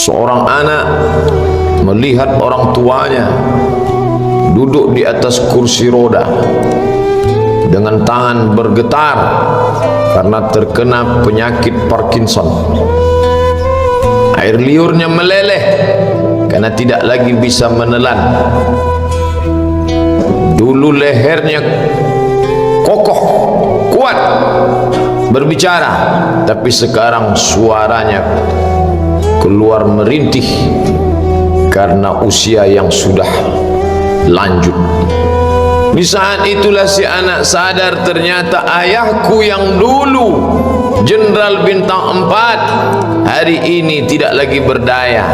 Seorang anak melihat orang tuanya duduk di atas kursi roda dengan tangan bergetar karena terkena penyakit Parkinson. Air liurnya meleleh karena tidak lagi bisa menelan. Dulu lehernya kokoh, kuat berbicara, tapi sekarang suaranya keluar merintih karena usia yang sudah lanjut. Di saat itulah si anak sadar ternyata ayahku yang dulu Jenderal Bintang 4 hari ini tidak lagi berdaya.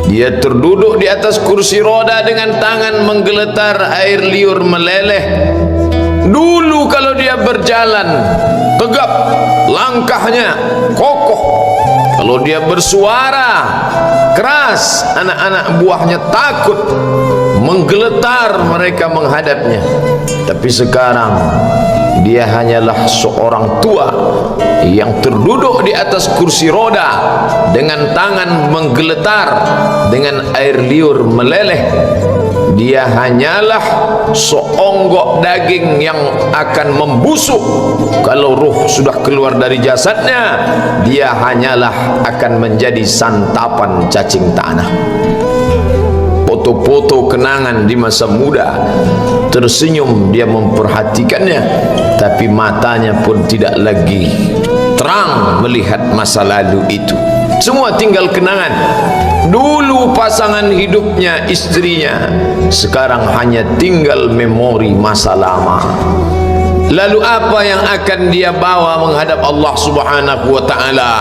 Dia terduduk di atas kursi roda dengan tangan menggeletar, air liur meleleh. Dulu kalau dia berjalan tegap, langkahnya kokoh. Kalau dia bersuara keras, anak-anak buahnya takut, menggeletar mereka menghadapnya. Tapi sekarang dia hanyalah seorang tua yang terduduk di atas kursi roda dengan tangan menggeletar, dengan air liur meleleh. Dia hanyalah seonggok daging yang akan membusuk. Kalau ruh sudah keluar dari jasadnya, dia hanyalah akan menjadi santapan cacing tanah. Foto-foto kenangan di masa muda, tersenyum dia memperhatikannya, tapi matanya pun tidak lagi terang melihat masa lalu itu. Semua tinggal kenangan. Dulu pasangan hidupnya, istrinya, sekarang hanya tinggal memori masa lama. Lalu apa yang akan dia bawa menghadap Allah Subhanahu wa ta'ala?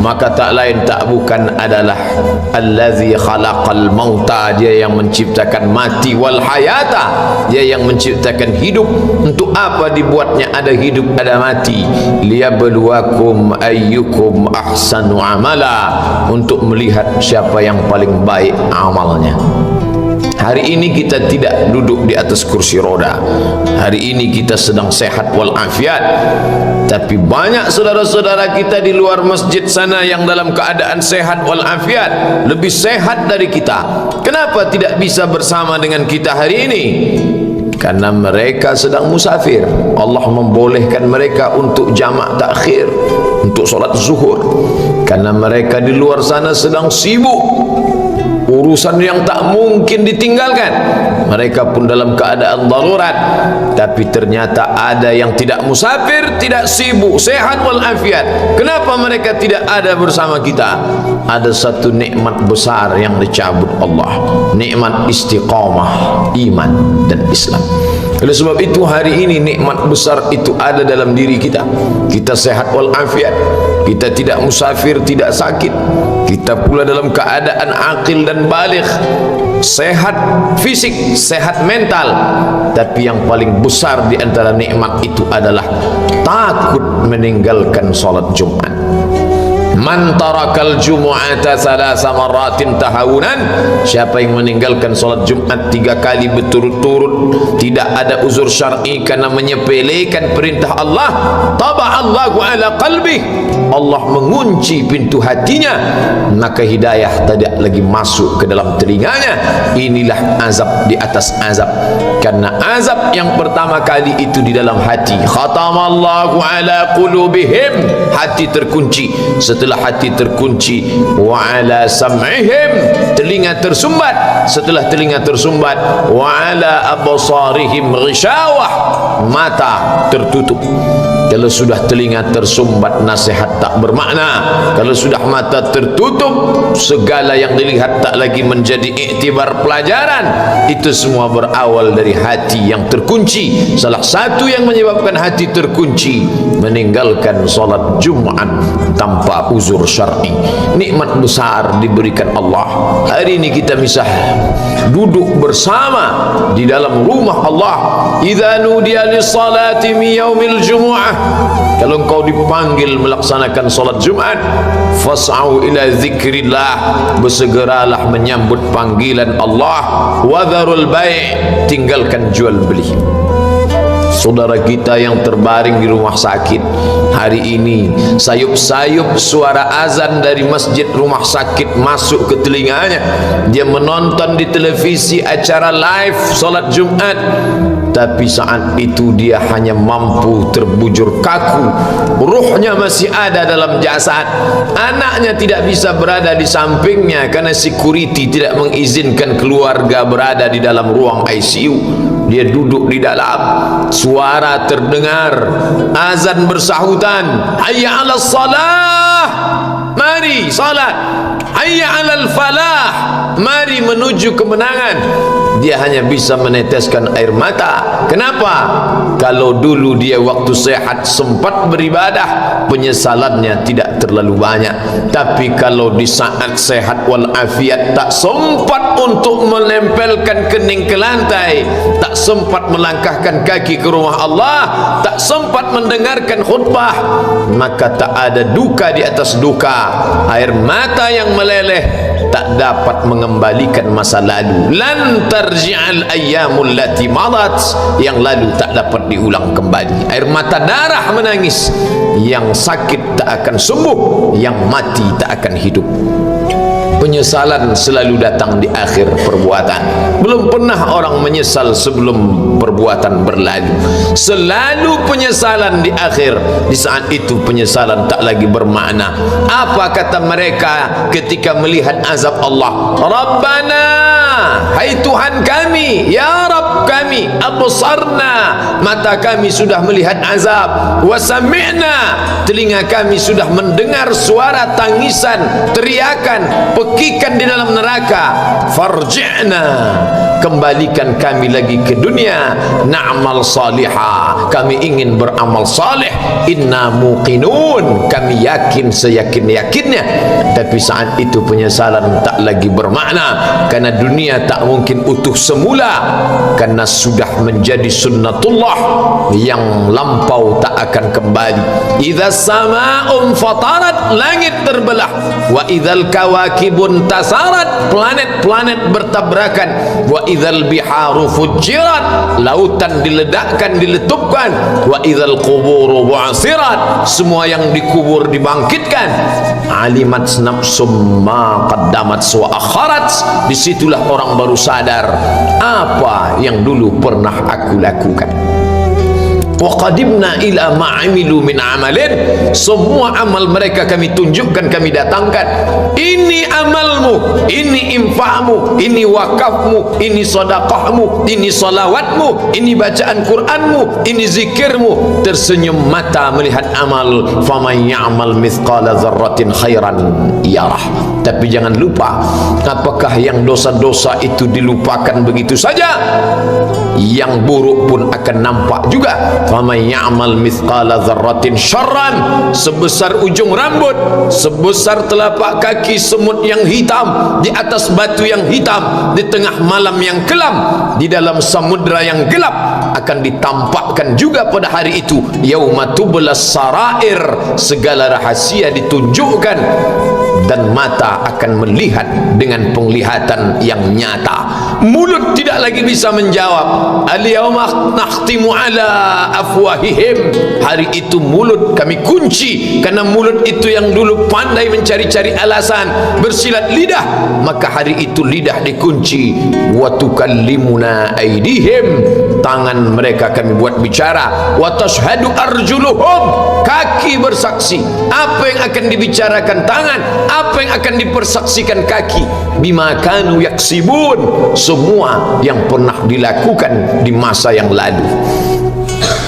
Maka tak lain tak bukan adalah Allazi khalaqal mauta, dia yang menciptakan mati, wal hayata, dia yang menciptakan hidup. Untuk apa dibuatnya ada hidup ada mati? Liyabluwakum ayyukum ahsanu amala, untuk melihat siapa yang paling baik amalnya. Hari ini kita tidak duduk di atas kursi roda. Hari ini kita sedang sehat walafiat. Tapi banyak saudara-saudara kita di luar masjid sana yang dalam keadaan sehat walafiat, lebih sehat dari kita. Kenapa tidak bisa bersama dengan kita hari ini? Karena mereka sedang musafir. Allah membolehkan mereka untuk jamak takhir, untuk solat zuhur. Karena mereka di luar sana sedang sibuk, urusan yang tak mungkin ditinggalkan. Mereka pun dalam keadaan darurat. Tapi ternyata ada yang tidak musafir, tidak sibuk, sehat walafiat. Kenapa mereka tidak ada bersama kita? Ada satu nikmat besar yang dicabut Allah, nikmat istiqamah, iman dan Islam. Oleh sebab itu hari ini nikmat besar itu ada dalam diri kita. Kita sehat walafiat, kita tidak musafir, tidak sakit, kita pula dalam keadaan akil dan baligh, sehat fisik, sehat mental. Tapi yang paling besar di antara nikmat itu adalah takut meninggalkan salat Jumat. Man tarakal jumu'ata salasa marratin tahawunan, siapa yang meninggalkan salat Jumat 3 kali berturut-turut, tidak ada uzur syar'i karena menyepelekan perintah Allah, taba'allahu ala qalbi, Allah mengunci pintu hatinya, maka hidayah tidak lagi masuk ke dalam telinganya. Inilah azab di atas azab. Karena azab yang pertama kali itu di dalam hati. Khatamallahu ala qulubihim, hati terkunci. Setelah hati terkunci, wa ala sam'ihim, telinga tersumbat. Setelah telinga tersumbat, wa ala absarihim ghishawah, mata tertutup. Kalau sudah telinga tersumbat, nasihat tak bermakna. Kalau sudah mata tertutup, segala yang dilihat tak lagi menjadi iktibar pelajaran. Itu semua berawal dari hati yang terkunci. Salah satu yang menyebabkan hati terkunci, meninggalkan salat Jumat tanpa uzur syar'i. Nikmat besar diberikan Allah. Hari ini kita bisa duduk bersama di dalam rumah Allah. Idza nudiya lis-salati min yaumil jumu'ah, kalau engkau dipanggil melaksanakan salat Jumat, fas'au ila zikrillah, bersegeralah menyambut panggilan Allah. Wadharul bai', tinggalkan jual beli. saudara kita yang terbaring di rumah sakit hari ini, sayup-sayup suara azan dari masjid rumah sakit masuk ke telinganya. Dia menonton di televisi acara live solat Jumat, tapi saat itu dia hanya mampu terbujur kaku, ruhnya masih ada dalam jasad. Anaknya tidak bisa berada di sampingnya karena security tidak mengizinkan keluarga berada di dalam ruang ICU. Dia duduk di dalam, suara terdengar, azan bersahutan, hayya 'alas salah, mari salat, hayya 'alal falah, mari menuju kemenangan. Dia hanya bisa meneteskan air mata. Kenapa? Kalau dulu dia waktu sehat sempat beribadah, penyesalannya tidak terlalu banyak. Tapi kalau di saat sehat walafiat tak sempat untuk menempelkan kening ke lantai, tak sempat melangkahkan kaki ke rumah Allah, tak sempat mendengarkan khutbah, maka tak ada duka di atas duka. Air mata yang meleleh tak dapat mengembalikan masa lalu. Lan tarji'al ayyamul lati madat, yang lalu tak dapat diulang kembali. Air mata darah menangis, yang sakit tak akan sembuh, yang mati tak akan hidup. Penyesalan selalu datang di akhir perbuatan. Belum pernah orang menyesal sebelum perbuatan berlalu. Selalu penyesalan di akhir. Di saat itu penyesalan tak lagi bermakna. Apa kata mereka ketika melihat azab Allah? Rabbana, hai Tuhan kami, ya Rabb kami, absarna, mata kami sudah melihat azab, wa sami'na, telinga kami sudah mendengar suara tangisan, teriakan, pekikan di dalam neraka. Farji'na, kembalikan kami lagi ke dunia, na'mal salihah, kami ingin beramal saleh, inna muqinun, kami yakin seyakin-yakinnya. Tapi saat itu penyesalan tak lagi bermakna, karena dunia tak mungkin utuh semula, karena sudah menjadi sunnatullah yang lampau tak akan kembali. Idza sama'un fatarat, langit terbelah, wa idzal kawakibun tasarat, planet-planet bertabrakan, wa idzal biharu fujirat, lautan diledakkan, diletupkan, wa idzal quburu bu'asirat, semua yang dikubur dibangkitkan. Alimat nafsum ma qaddamat wa akharat, disitulah orang baru sadar apa yang dulu pernah aku lakukan. Wa qadimna ila ma'amilu min amalin, semua amal mereka kami tunjukkan, kami datangkan. Ini amalmu, ini infakmu, ini wakafmu, ini sedekahmu, ini salawatmu, ini bacaan Qur'anmu, ini zikirmu. Tersenyum mata melihat amal. Faman ya'mal mithqala dzarratin khairan yarah. Tapi jangan lupa, apakah yang dosa-dosa itu dilupakan begitu saja? Yang buruk pun akan nampak juga. Faman ya'mal mithqala dzarratin syarran, sebesar ujung rambut, sebesar telapak kaki semut yang hitam, di atas batu yang hitam, di tengah malam yang kelam, di dalam samudra yang gelap, akan ditampakkan juga pada hari itu. Yauma tublas sarair, segala rahasia ditunjukkan, dan mata akan melihat dengan penglihatan yang nyata. Mulut tidak lagi bisa menjawab. Al-yawma nakhtimu ala afwahihim, hari itu mulut kami kunci, karena mulut itu yang dulu pandai mencari-cari alasan, bersilat lidah, maka hari itu lidah dikunci. Wa tukallimuna aydihim, tangan mereka kami buat bicara. Wa tashhadu arjuluhum, kaki bersaksi. Apa yang akan dibicarakan tangan, apa yang akan dipersaksikan kaki? Bima kanu yaksibun, semua yang pernah dilakukan di masa yang lalu.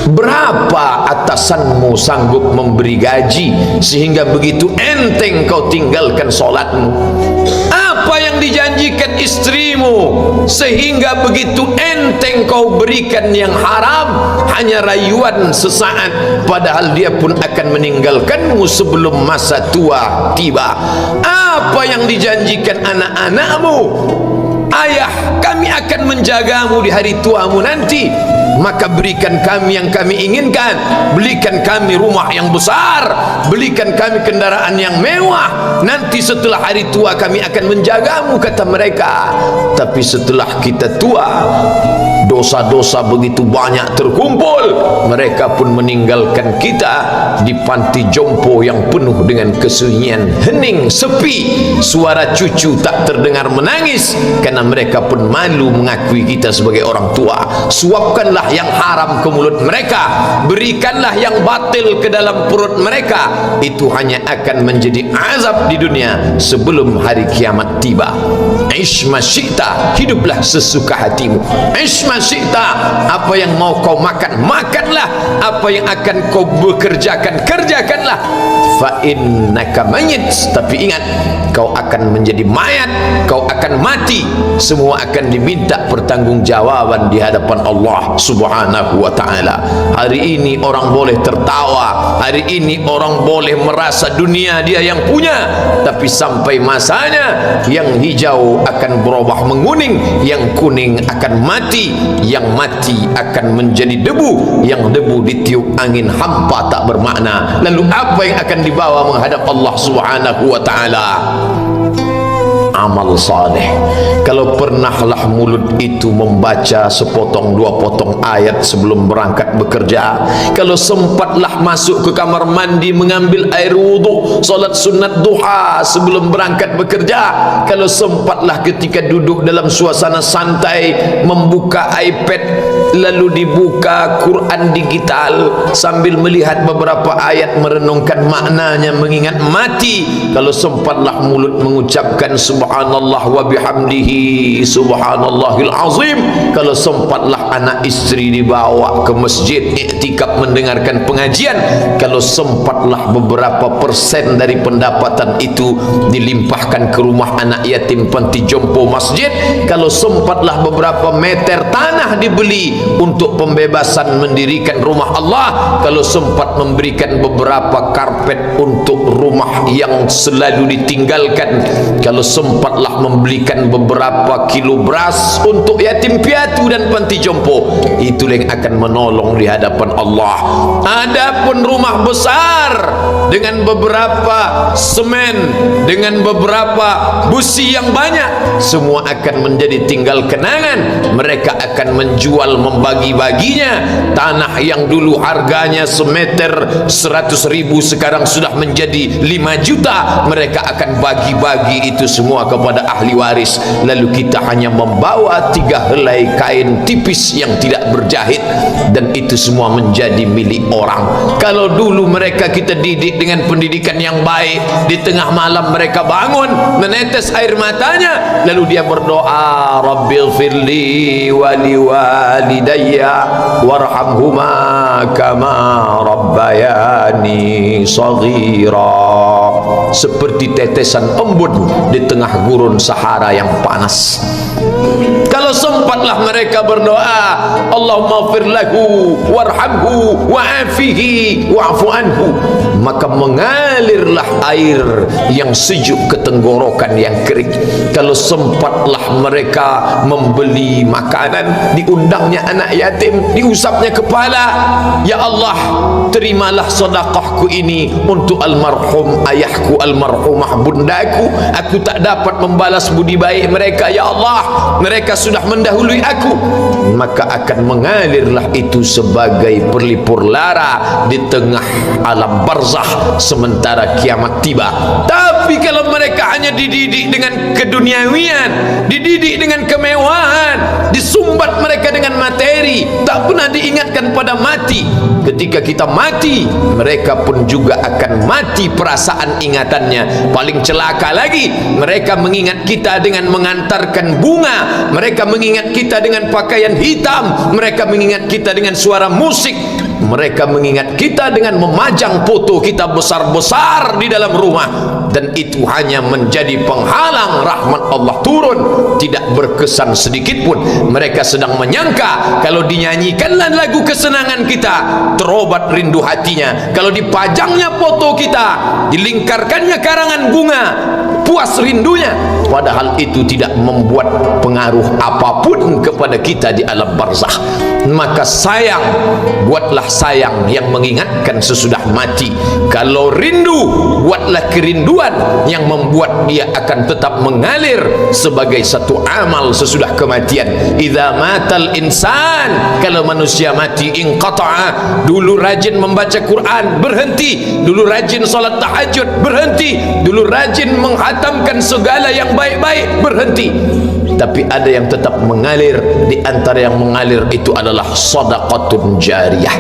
Berapa atasanmu sanggup memberi gaji sehingga begitu enteng kau tinggalkan solatmu? Apa yang dijanjikan istrimu sehingga begitu enteng kau berikan yang haram, hanya rayuan sesaat, padahal dia pun akan meninggalkanmu sebelum masa tua tiba? Apa yang dijanjikan anak-anakmu? Ayah, kami akan menjagamu di hari tuamu nanti, maka berikan kami yang kami inginkan, belikan kami rumah yang besar, belikan kami kendaraan yang mewah, nanti setelah hari tua kami akan menjagamu, kata mereka. Tapi setelah kita tua, dosa-dosa begitu banyak terkumpul, mereka pun meninggalkan kita di panti jompo yang penuh dengan kesunyian, hening, sepi, suara cucu tak terdengar menangis karena mereka pun malu mengakui kita sebagai orang tua. Suapkanlah yang haram ke mulut mereka, berikanlah yang batil ke dalam perut mereka, itu hanya akan menjadi azab di dunia sebelum hari kiamat tiba. Ish ma syi'ta, hiduplah sesuka hatimu. Ish ma syi'ta, apa yang mau kau makan, makanlah. Apa yang akan kau bekerjakan, kerjakanlah. Fa innaka mayyit, tapi ingat, kau akan menjadi mayat, kau akan mati. Semua akan diminta pertanggungjawaban di hadapan Allah Subhanahu wa ta'ala. Hari ini orang boleh tertawa, hari ini orang boleh merasa dunia dia yang punya, tapi sampai masanya yang hijau akan berubah menguning, yang kuning akan mati, yang mati akan menjadi debu, yang debu ditiup angin hampa tak bermakna. Lalu apa yang akan dibawa menghadap Allah Subhanahu wa ta'ala? Amal saleh. Kalau pernahlah mulut itu membaca sepotong dua potong ayat sebelum berangkat bekerja, kalau sempatlah masuk ke kamar mandi mengambil air wudhu, solat sunat duha sebelum berangkat bekerja, kalau sempatlah ketika duduk dalam suasana santai membuka iPad lalu dibuka Quran digital sambil melihat beberapa ayat merenungkan maknanya mengingat mati, kalau sempatlah mulut mengucapkan subhanallah wa bihamdihi subhanallahil azim, kalau sempatlah anak istri dibawa ke masjid iktikaf mendengarkan pengajian, kalau sempatlah beberapa persen dari pendapatan itu dilimpahkan ke rumah anak yatim panti jompo masjid, kalau sempatlah beberapa meter tanah dibeli untuk pembebasan mendirikan rumah Allah, kalau sempat memberikan beberapa karpet untuk rumah yang selalu ditinggalkan, kalau sempatlah membelikan beberapa kilo beras untuk yatim piatu dan panti jompo, itulah yang akan menolong di hadapan Allah. Adapun rumah besar dengan beberapa semen, dengan beberapa busi yang banyak, semua akan menjadi tinggal kenangan. Mereka akan menjual, membagi-baginya. Tanah yang dulu harganya semeter 100.000 sekarang sudah menjadi 5 juta, mereka akan bagi-bagi itu semua kepada ahli waris. Lalu kita hanya membawa 3 helai kain tipis yang tidak berjahit, dan itu semua menjadi milik orang. Kalau dulu mereka kita didik dengan pendidikan yang baik, di tengah malam mereka bangun menetes air matanya, lalu dia berdoa, Rabbighfirli wa liwalidayya warhamhuma kama rabbayani shaghira, seperti tetesan embun di tengah gurun Sahara yang panas. Kalau sempatlah mereka berdoa, Allahumma ighfir lahu warhamhu wa'afihi wa'fu anhu, maka mengalirlah air yang sejuk ke tenggorokan yang kering. Kalau sempatlah mereka membeli makanan, diundangnya anak yatim, diusapnya kepala, ya Allah, terimalah sedekahku ini untuk almarhum ayahku, almarhumah bundaku, aku tak dapat membalas budi baik mereka, ya Allah, mereka sudah mendahului aku. Maka akan mengalirlah itu sebagai perlipur lara di tengah alam barzah sementara kiamat tiba. Tapi kalau mereka hanya dididik dengan keduniawian, dididik dengan kemewahan, disumbat mereka dengan materi, tak pernah diingatkan pada mati. Ketika kita mati, mereka pun juga akan mati perasaan ingatannya. Paling celaka lagi, mereka mengingat kita dengan mengantarkan bunga, mereka mengingat kita dengan pakaian hitam, mereka mengingat kita dengan suara musik, mereka mengingat kita dengan memajang foto kita besar-besar di dalam rumah, dan itu hanya menjadi penghalang rahmat Allah turun, tidak berkesan sedikit pun. Mereka sedang menyangka kalau dinyanyikanlah lagu kesenangan kita, terobat rindu hatinya. Kalau dipajangnya foto kita, dilingkarkannya karangan bunga, puas rindunya. padahal itu tidak membuat pengaruh apapun kepada kita di alam barzakh. Maka sayang, buatlah sayang yang mengingatkan sesudah mati. Kalau rindu, buatlah kerinduan yang membuat dia akan tetap mengalir sebagai satu amal sesudah kematian. Idza matal insan, kalau manusia mati, inqata'a, dulu rajin membaca Quran, berhenti. Dulu rajin salat tahajud, berhenti. Dulu rajin menghatamkan segala yang baik-baik, berhenti. Tapi ada yang tetap mengalir. Di antara yang mengalir itu adalah sedekatun jariyah.